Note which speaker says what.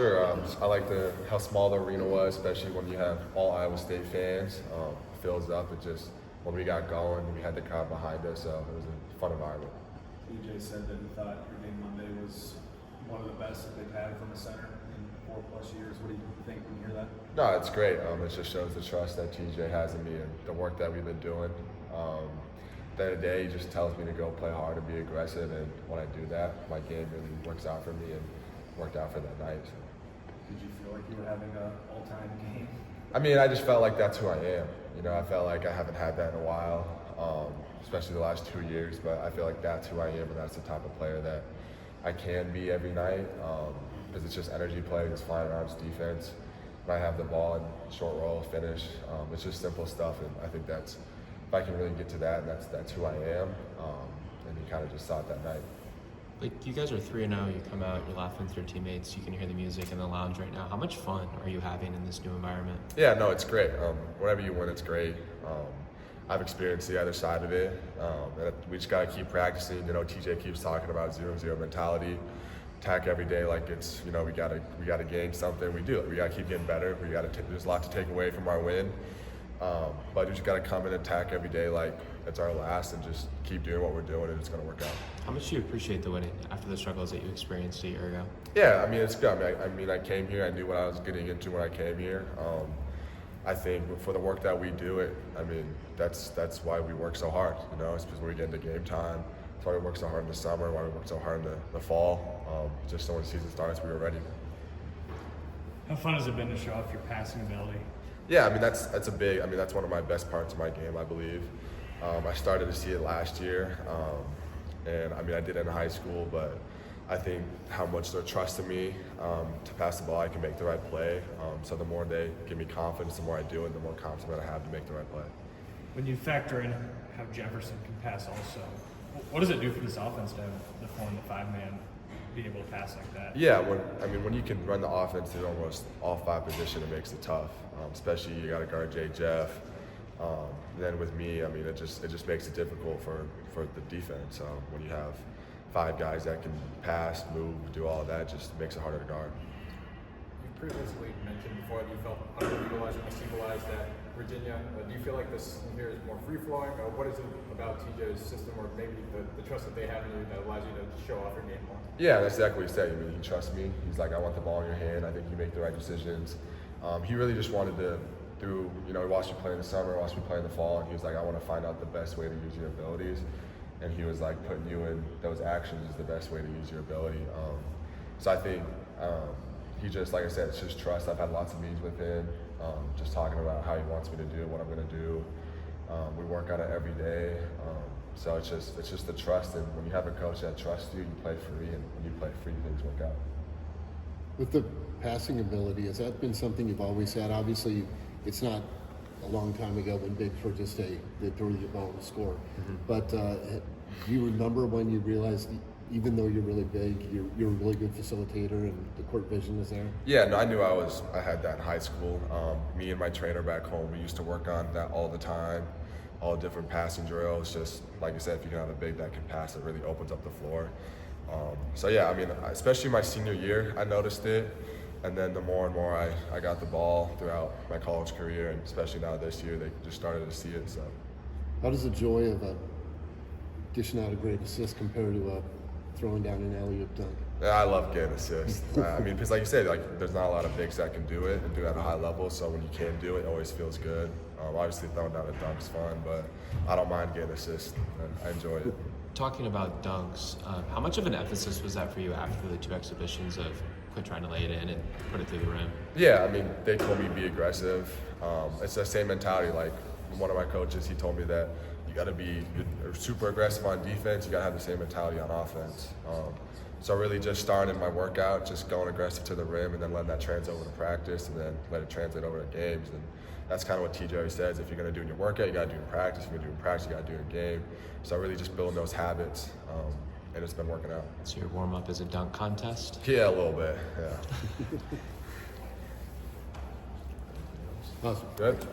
Speaker 1: sure. I like how small the arena was, especially when you have all Iowa State fans. Fills up. It just, when we got going, we had the crowd behind us, so it was a fun environment.
Speaker 2: TJ said that he thought your game Monday was one of the best that they've had from a center in 4+ years. What do you think when you hear that?
Speaker 1: No, it's great. It just shows the trust that TJ has in me and the work that we've been doing. At the end of the day, he just tells me to go play hard and be aggressive, and when I do that, my game really works out for me and worked out for that night. So.
Speaker 2: Did you feel like you were having an all-time game?
Speaker 1: I mean, I just felt like that's who I am. You know, I felt like I haven't had that in a while, especially the last 2 years, but I feel like that's who I am, and that's the type of player that I can be every night, because it's just energy play, it's flying around, it's defense. When I have the ball and short roll, finish, it's just simple stuff, and I think that's, if I can really get to that, that's who I am, and you kind of just saw it that night.
Speaker 3: Like, you guys are 3-0, you come out, you're laughing with your teammates, you can hear the music in the lounge right now. How much fun are you having in this new environment?
Speaker 1: Yeah, no, it's great. Whenever you win, it's great. I've experienced the other side of it, and we just got to keep practicing. You know, TJ keeps talking about 0-0 mentality. Attack every day like it's, you know, we gotta gain something. We do. We gotta keep getting better. There's a lot to take away from our win, but we just gotta come and attack every day like it's our last, and just keep doing what we're doing, and it's gonna work out.
Speaker 3: How much do you appreciate the winning after the struggles that you experienced a year ago?
Speaker 1: Yeah, I mean, it's good. I mean, I came here. I knew what I was getting into when I came here. I think for the work that we do, that's why we work so hard. You know, it's because we get into game time. That's why we work so hard in the summer. Why we work so hard in the fall. Just so when the season starts, we were ready.
Speaker 4: How fun has it been to show off your passing ability?
Speaker 1: Yeah, I mean that's one of my best parts of my game, I believe. I started to see it last year, and I mean I did it in high school, but I think how much they're trusting me to pass the ball, I can make the right play. So the more they give me confidence, the more I do it, the more confidence I have to make the right play. When
Speaker 4: you factor in how Jefferson can pass also, what does it do for this offense to have the 4 and the 5-man be able to pass like that?
Speaker 1: Yeah, when you can run the offense in almost all 5 positions, it makes it tough. Especially you got to guard Jeff. Then with me, I mean, it just makes it difficult for the defense. When you have 5 guys that can pass, move, do all of that, just makes it harder to guard.
Speaker 5: You previously mentioned before that you felt underutilized and underutilized at Virginia. Do you feel like this here is more free-flowing? What is it about TJ's system, or maybe the trust that they have in you that allows you to show off your game more?
Speaker 1: Yeah, that's exactly what he said. I mean, he trusts me. He's like, I want the ball in your hand. I think you make the right decisions. He really just wanted to, he watched me play in the summer, watched me play in the fall, and he was like, I want to find out the best way to use your abilities. And he was like, putting you in those actions is the best way to use your ability. So I think he just, like I said, it's just trust. I've had lots of meetings with him, just talking about how he wants me to do, what I'm going to do. We work on it every day. So it's just the trust, and when you have a coach that trusts you, you play free, and when you play free, things work out.
Speaker 6: With the passing ability, has that been something you've always had? Obviously, it's not a long time ago when bigs were just they threw you the ball and score. Mm-hmm. But do you remember when you realized, even though you're really big, you're a really good facilitator and the court vision is there?
Speaker 1: Yeah, no, I knew I had that in high school. Me and my trainer back home, we used to work on that all the time, all different passing drills. Just like you said, if you can have a big that can pass, it really opens up the floor. So yeah, I mean, especially my senior year, I noticed it. And then the more and more I got the ball throughout my college career, and especially now this year, they just started to see it. So,
Speaker 6: how does the joy of dishing out a great assist compare to throwing down an alley-oop dunk?
Speaker 1: Yeah, I love getting assists. I mean, because like you said, there's not a lot of bigs that can do it and do it at a high level. So when you can do it, it always feels good. Obviously, throwing down a dunk's fun, but I don't mind getting assists. I enjoy it.
Speaker 3: Talking about dunks, how much of an emphasis was that for you after the 2 exhibitions of quit trying to lay it in and put it through the rim?
Speaker 1: Yeah, I mean, they told me be aggressive. It's the same mentality. Like, one of my coaches, he told me that you got to be super aggressive on defense. You got to have the same mentality on offense. So really just starting my workout, just going aggressive to the rim, and then letting that translate over to practice, and then let it translate over to games. And that's kind of what TJ always says. If you're going to do in your workout, you got to do in practice. If you're going to do in practice, you got to do in game. So really just building those habits, and it's been working out.
Speaker 3: So your warm-up is a dunk contest?
Speaker 1: Yeah, a little bit, yeah.
Speaker 6: Awesome.
Speaker 1: Good.